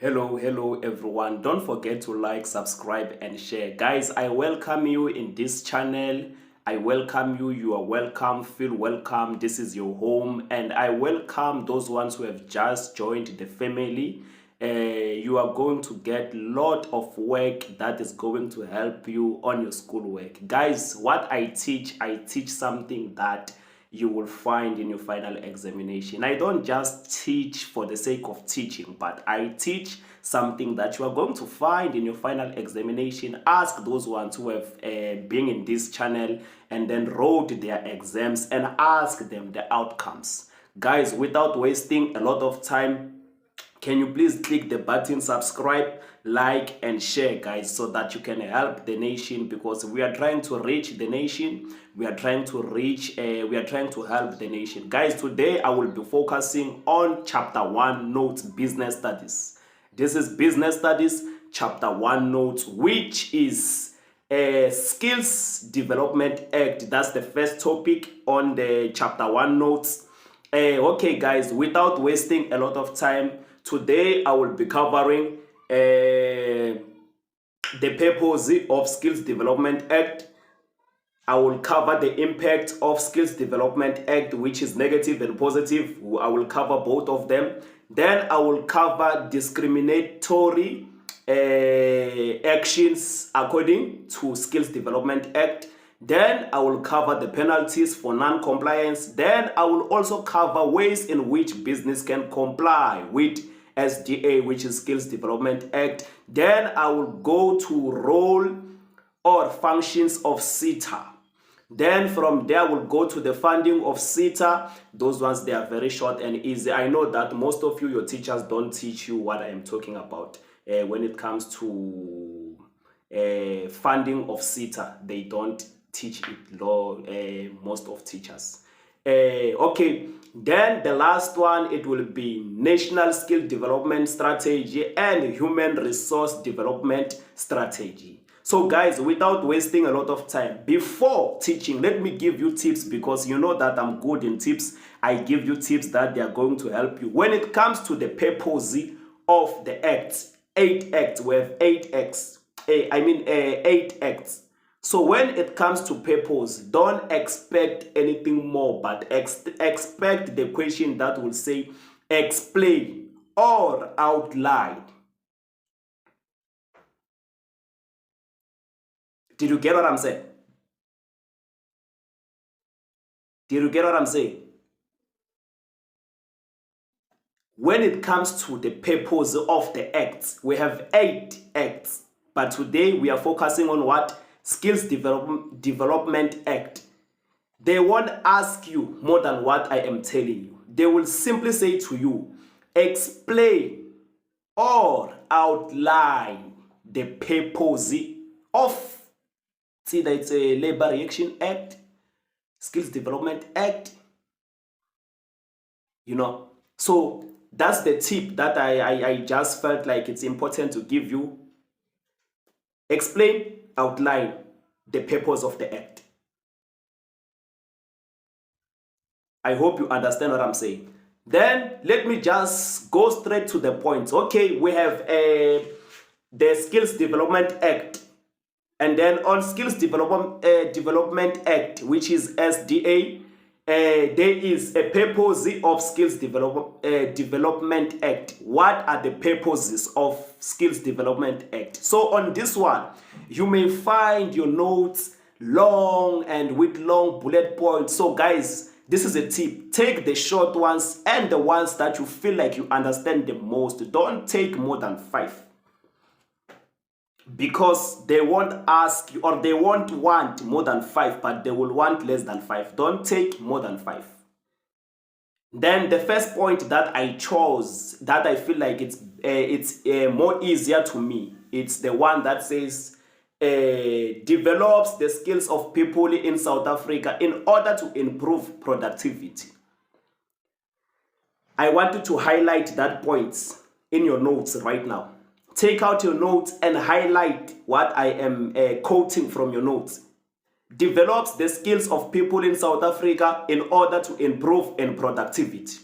Hello everyone. Don't forget to like, subscribe and share. Guys, I welcome you in this channel. I welcome you. You are welcome. Feel welcome. This is your home. And I welcome those ones who have just joined the family. You are going to get a lot of work that is going to help you on your schoolwork. Guys, what I teach something that you will find in your final examination. I don't just teach for the sake of teaching, but I teach something that you are going to find in your final examination. Ask those ones who have been in this channel and then wrote their exams and ask them the outcomes. Guys, without wasting a lot of time, can you please click the button subscribe, like and share, guys, so that you can help the nation, because we are trying to reach the nation. We are trying to help the nation. Guys, today I will be focusing on chapter 1 notes, business studies. This is business studies chapter 1 notes, which is skills development act. That's the first topic on the chapter 1 notes. Okay guys, without wasting a lot of time, today I will be covering the purpose of Skills Development Act. I will cover the impact of Skills Development Act, which is negative and positive. I will cover both of them. Then I will cover discriminatory actions according to Skills Development Act. Then I will cover the penalties for non-compliance. Then I will also cover ways in which business can comply with SDA, which is Skills Development Act. Then I will go to role or functions of SETA. Then from there we'll go to the funding of SETA. Those ones, they are very short and easy. I know that most of you, your teachers don't teach you what I am talking about. When it comes to funding of SETA, they don't teach it, most of teachers. Okay, then the last one, it will be National Skill Development Strategy and Human Resource Development Strategy. So guys, without wasting a lot of time, before teaching, let me give you tips, because you know that I'm good in tips. I give you tips that they are going to help you. When it comes to the purpose of the acts, 8 acts, we have 8 acts. 8 acts. So when it comes to purpose, don't expect anything more, but expect the question that will say explain or outline. Did you get what I'm saying? Did you get what I'm saying? When it comes to the purpose of the acts, we have 8 acts, but today we are focusing on what? Skills Development Act. They won't ask you more than what I am telling you. They will simply say to you, explain or outline the purpose of, see that it's a Labor Reaction Act, Skills Development Act, you know. So that's the tip that I just felt like it's important to give you. Explain, outline the purpose of the act. I hope you understand what I'm saying. Then let me just go straight to the point. Okay, we have the Skills Development Act. And then on Skills Development Act, which is SDA, there is a purpose of Skills Development Act. What are the purposes of Skills Development Act? So on this one, you may find your notes long and with long bullet points. So guys, this is a tip. Take the short ones and the ones that you feel like you understand the most. Don't take more than 5. Because they won't ask you, or they won't want more than 5, but they will want less than 5. Don't take more than 5. Then the first point that I chose, that I feel like it's more easier to me, it's the one that says develops the skills of people in South Africa in order to improve productivity. I want you to highlight that point in your notes right now. Take out your notes and highlight what I am quoting from your notes. Develops the skills of people in South Africa in order to improve in productivity.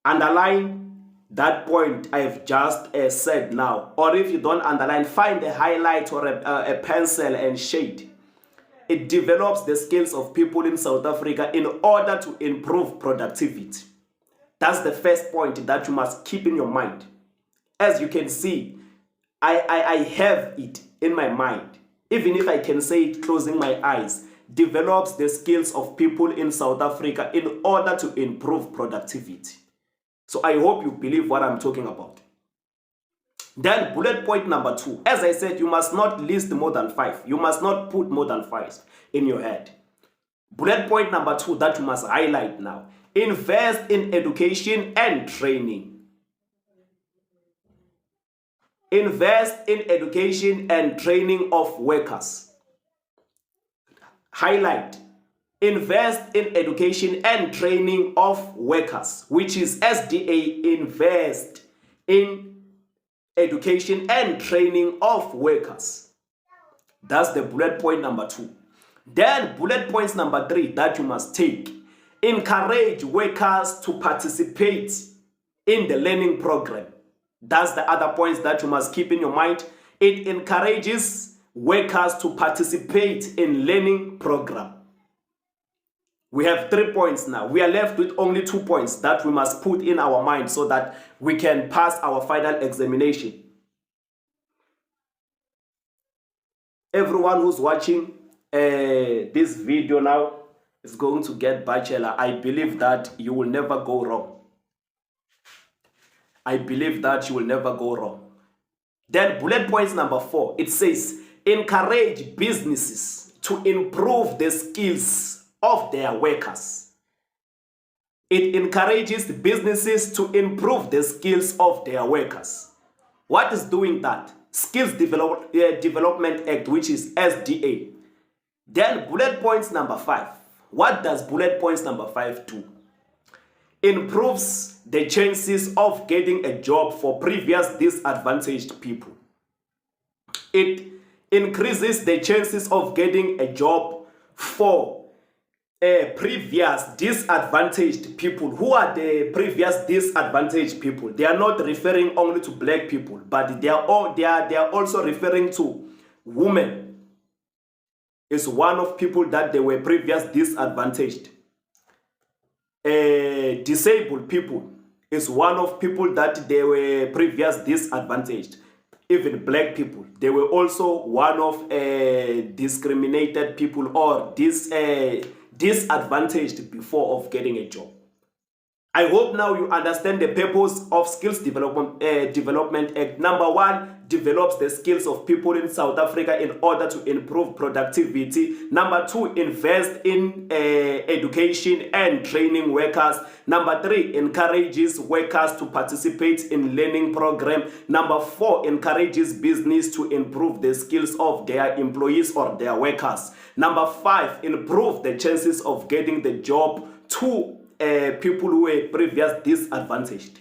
Underline that point I've just said now. Or if you don't underline, find a highlight or a pencil and shade. It develops the skills of people in South Africa in order to improve productivity. That's the first point that you must keep in your mind. As you can see, I have it in my mind. Even if I can say it closing my eyes, develops the skills of people in South Africa in order to improve productivity. So I hope you believe what I'm talking about. Then bullet point number 2. As I said, you must not list more than 5. You must not put more than 5 in your head. Bullet point number 2 that you must highlight now. Invest in education and training. Invest in education and training of workers. Highlight. Invest in education and training of workers, which is SDA. Invest in education and training of workers. That's the bullet point number 2. Then bullet points number 3 that you must take. Encourage workers to participate in the learning program. That's the other points that you must keep in your mind. It encourages workers to participate in learning program. We have 3 points now. We are left with only 2 points that we must put in our mind so that we can pass our final examination. Everyone who's watching this video now is going to get bachelor. I believe that you will never go wrong. I believe that you will never go wrong. Then bullet points number 4, it says, encourage businesses to improve the skills of their workers. It encourages the businesses to improve the skills of their workers. What is doing that? Skills Development Act, which is SDA. Then bullet points number 5. What does bullet points number 5 do? Improves the chances of getting a job for previous disadvantaged people. It increases the chances of getting a job for previous disadvantaged people. Who are the previous disadvantaged people? They are not referring only to black people, but they are also referring to women. It's one of people that they were previous disadvantaged. Disabled people is one of people that they were previous disadvantaged. Even black people, they were also one of discriminated people or disadvantaged before of getting a job. I hope now you understand the purpose of Skills Development Act. Number 1, develops the skills of people in South Africa in order to improve productivity. Number 2, invest in education and training workers. Number 3, encourages workers to participate in learning program. Number 4, encourages business to improve the skills of their employees or their workers. Number 5, improve the chances of getting the job to people who were previously disadvantaged.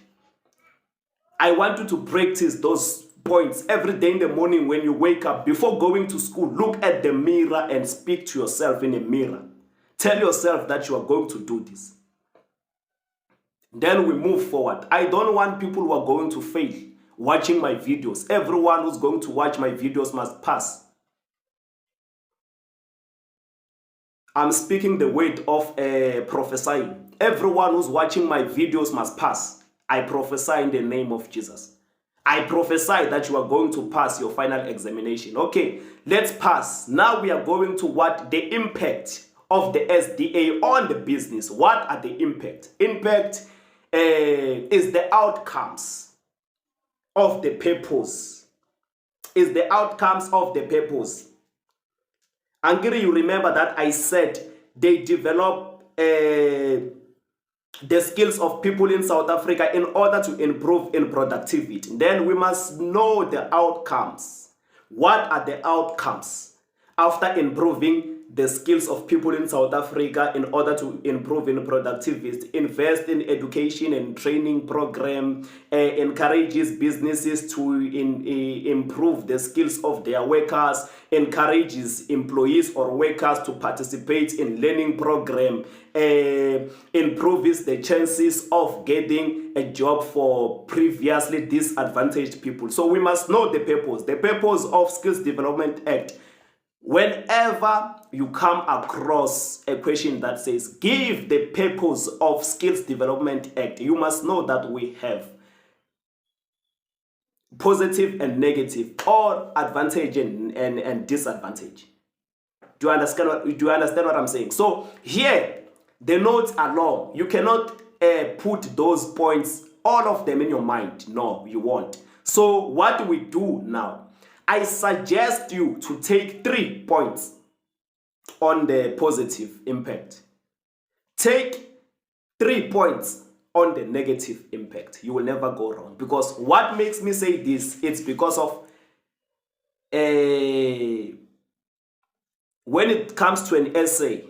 I want you to practice those points every day in the morning when you wake up. Before going to school, look at the mirror and speak to yourself in a mirror. Tell yourself that you are going to do this. Then we move forward. I don't want people who are going to fail watching my videos. Everyone who's going to watch my videos must pass. I'm speaking the word of prophesying. Everyone who's watching my videos must pass. I prophesy in the name of Jesus. I prophesy that you are going to pass your final examination. Okay, let's pass. Now we are going to what the impact of the SDA on the business. What are the impact? Impact is the outcomes of the purpose. Is the outcomes of the purpose. Angry, you remember that I said they develop the skills of people in South Africa in order to improve in productivity. Then we must know the outcomes. What are the outcomes after improving the skills of people in South Africa in order to improve in productivity, invest in education and training program, encourages businesses to improve the skills of their workers, encourages employees or workers to participate in learning program, improves the chances of getting a job for previously disadvantaged people. So we must know the purpose. The purpose of Skills Development Act. Whenever you come across a question that says, give the purpose of Skills Development Act, you must know that we have positive and negative, or advantage and disadvantage. Do you understand what I'm saying? So here, the notes are long. You cannot put those points, all of them in your mind. No, you won't. So what do we do now? I suggest you to take 3 points on the positive impact. Take 3 points on the negative impact. You will never go wrong. Because what makes me say this, it's because of when it comes to an essay,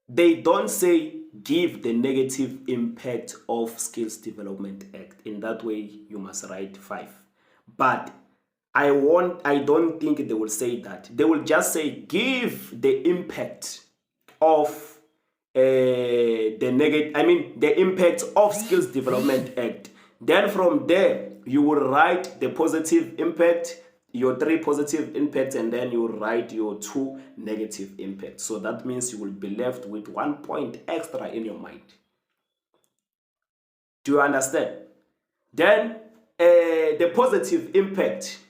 they don't say give the negative impact of Skills Development Act. In that way, you must write 5. But I don't think they will say that. They will just say give the impact of the impact of Skills Development Act. Then from there, you will write the positive impact, your 3 positive impacts, and then you will write your 2 negative impacts. So that means you will be left with 1 point extra in your mind. Do you understand? Then the positive impact.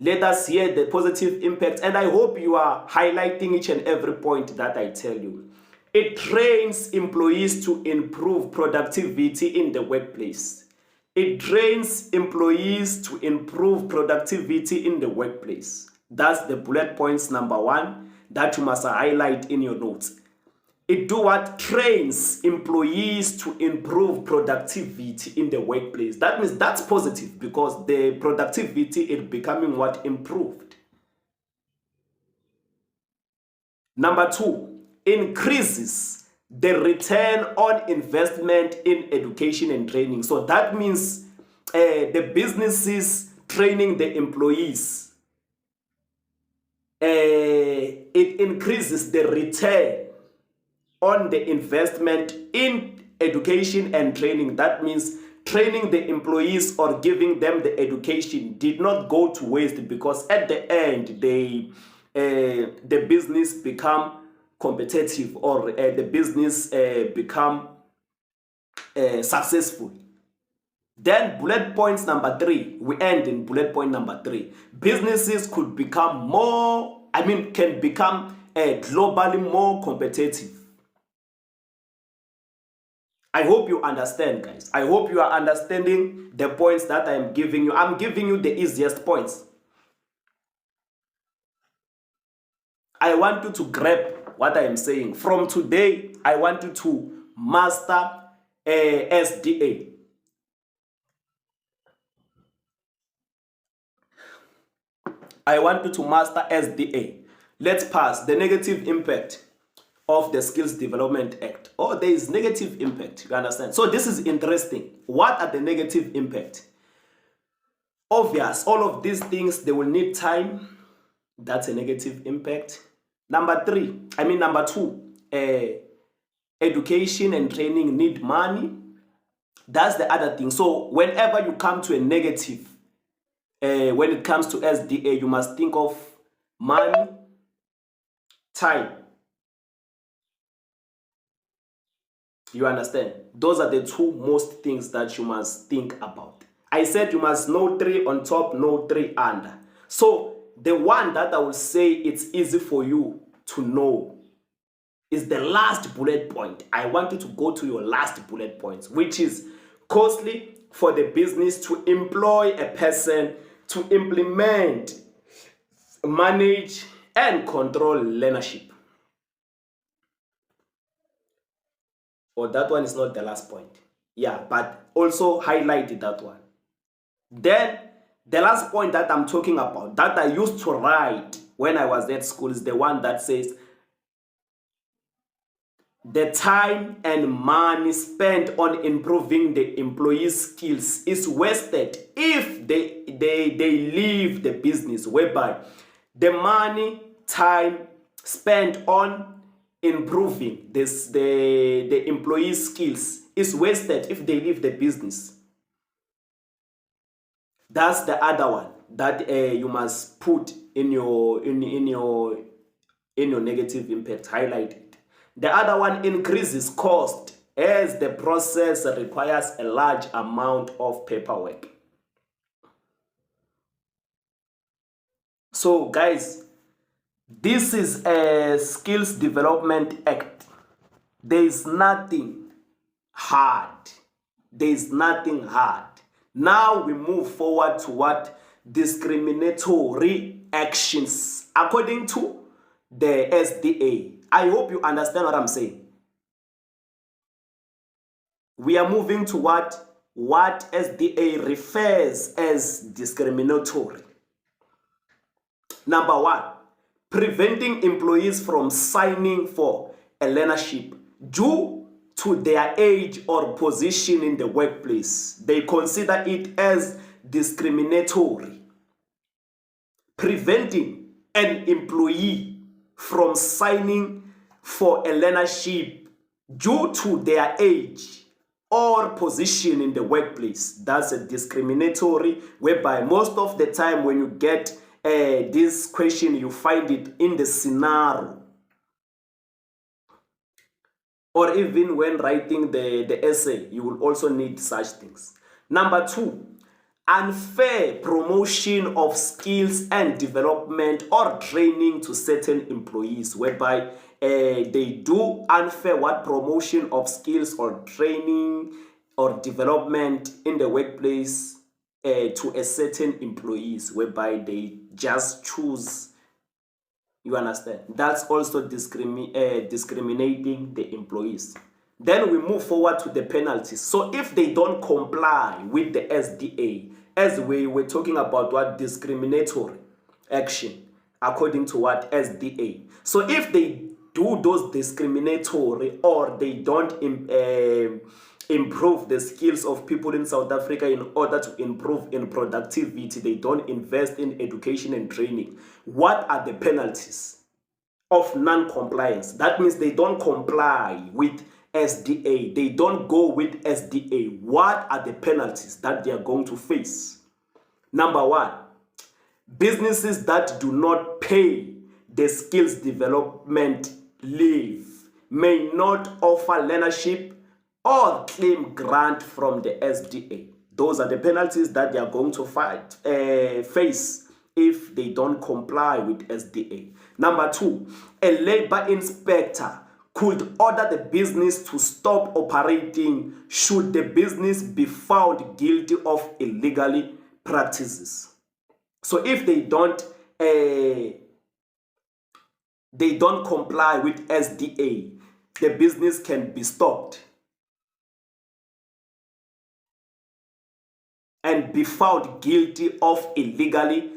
Let us hear the positive impact, and I hope you are highlighting each and every point that I tell you. It trains employees to improve productivity in the workplace. It trains employees to improve productivity in the workplace. That's the bullet points number 1 that you must highlight in your notes. It do what? Trains employees to improve productivity in the workplace. That means that's positive, because the productivity is becoming what? Improved. Number 2, increases the return on investment in education and training. So that means the businesses training the employees, it increases the return on the investment in education and training. That means training the employees or giving them the education did not go to waste, because at the end the business become competitive, or the business become successful. Then bullet points number 3, we end in bullet point number 3. Businesses could become can become globally more competitive. I hope you understand, guys. I hope you are understanding the points that I am giving you. I'm giving you the easiest points. I want you to grab what I am saying. From today, I want you to master SDA. I want you to master SDA. Let's pass the negative impact of the Skills Development Act. Oh, there is negative impact. You understand? So this is interesting. What are the negative impact? Obvious, all of these things, they will need time. That's a negative impact. Number 2, education and training need money. That's the other thing. So whenever you come to a negative, when it comes to SDA, you must think of money, time. You understand? Those are the 2 most things that you must think about. I said you must know 3 on top, know 3 under. So the one that I will say it's easy for you to know is the last bullet point. I want you to go to your last bullet point, which is costly for the business to employ a person to implement, manage, and control leadership. Or that one is not the last point. Yeah, but also highlight that one. Then The last point that I'm talking about, that I used to write when I was at school, is the one that says the time and money spent on improving the employee's skills is wasted if they leave the business, whereby the money, time spent on improving the employee's skills is wasted if they leave the business. That's the other one that you must put in your negative impact, highlight it. The other one, increases cost as the process requires a large amount of paperwork. So guys, this is a skills development act. There is nothing hard. There is nothing hard. Now we move forward to what? Discriminatory actions according to the SDA. I hope you understand what I'm saying. We are moving to what SDA refers as discriminatory. Number one, preventing employees from signing for a learnership due to their age or position in the workplace. They consider it as discriminatory. Preventing an employee from signing for a learnership due to their age or position in the workplace. That's a discriminatory, whereby most of the time when you get this question, you find it in the scenario, or even when writing the essay, you will also need such things. Number two, unfair promotion of skills and development or training to certain employees, whereby they do unfair promotion of skills or training or development in the workplace to a certain employees, whereby they just choose. You understand? That's also discriminating the employees. Then we move forward to the penalties. So if they don't comply with the SDA, as we were talking about what discriminatory action according to what SDA. So if they do those discriminatory, or they don't improve the skills of people in South Africa in order to improve in productivity, they don't invest in education and training, what are the penalties of non-compliance? That means they don't comply with SDA, they don't go with SDA. What are the penalties that they are going to face? Number one, businesses that do not pay the skills development leave may not offer learnership or claim grant from the SDA. Those are the penalties that they are going to face if they don't comply with SDA. Number two, a labor inspector could order the business to stop operating should the business be found guilty of illegal practices. So if they don't comply with SDA, the business can be stopped and be found guilty of illegal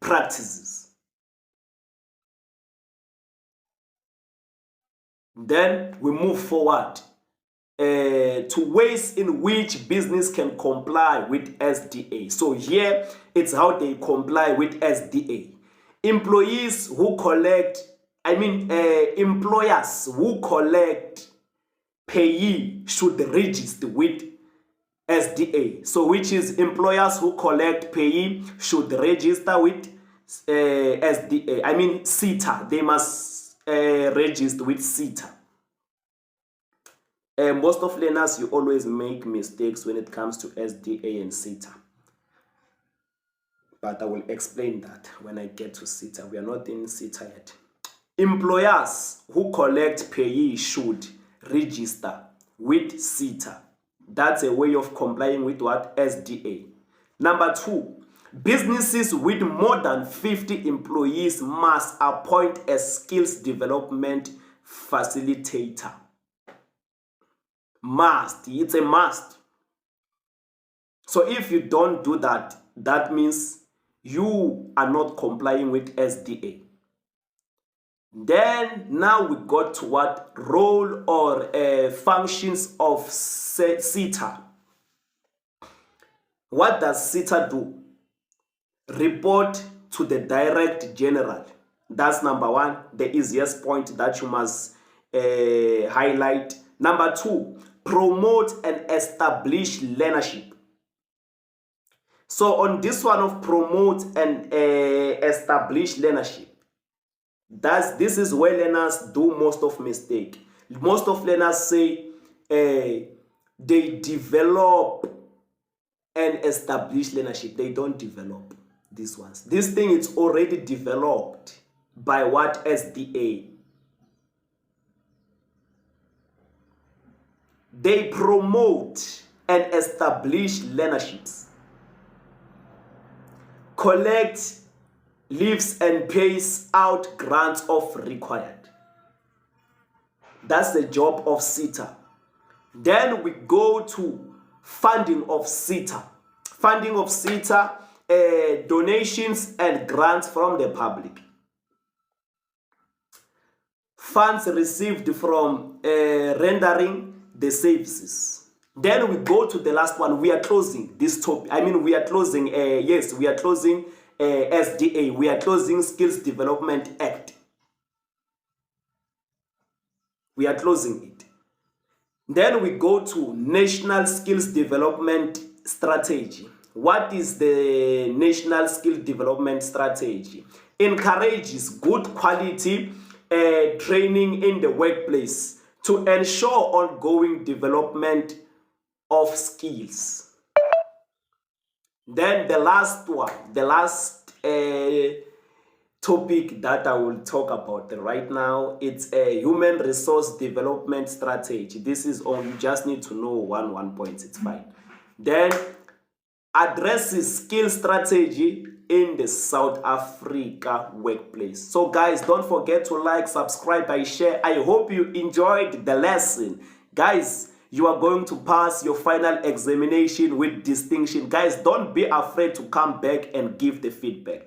practices. Then we move forward to ways in which business can comply with SDA. So here it's how they comply with SDA. Employers who collect payee should register with SDA. So which is employers who collect payee should register with SDA. SETA. They must register with SETA. Most of learners, you always make mistakes when it comes to SDA and SETA. But I will explain that when I get to SETA. We are not in SETA yet. Employers who collect payee should register with SETA. That's a way of complying with what? SDA. Number two, businesses with more than 50 employees must appoint a skills development facilitator. Must. It's a must. So if you don't do that, that means you are not complying with SDA. Then now we got to what role or functions of SDA. What does SDA do? Report to the Director General. That's number one, the easiest point that you must highlight. Number two, promote and establish leadership. So on this one of promote and establish leadership, this is where learners do most of mistake. Most of learners say they develop and establish leadership. They don't develop these ones. This thing is already developed by what? SDA. They promote and establish leaderships, collect, leaves and pays out grants of required. That's the job of SDA. Then we go to funding of SDA. Funding of SDA, donations and grants from the public. Funds received from rendering the services. Then we go to the last one. We are closing this topic. We are closing, we are closing SDA. We are closing Skills Development Act. We are closing it. Then we go to National Skills Development Strategy. What is the National Skills Development Strategy? Encourages good quality training in the workplace to ensure ongoing development of skills. Then the last one, the last topic that I will talk about right now, it's a human resource development strategy. This is all, you just need to know one point, it's fine. Then addresses skill strategy in the South Africa workplace. So guys, don't forget to like, subscribe, and share. I hope you enjoyed the lesson. Guys, you are going to pass your final examination with distinction. Guys, don't be afraid to come back and give the feedback.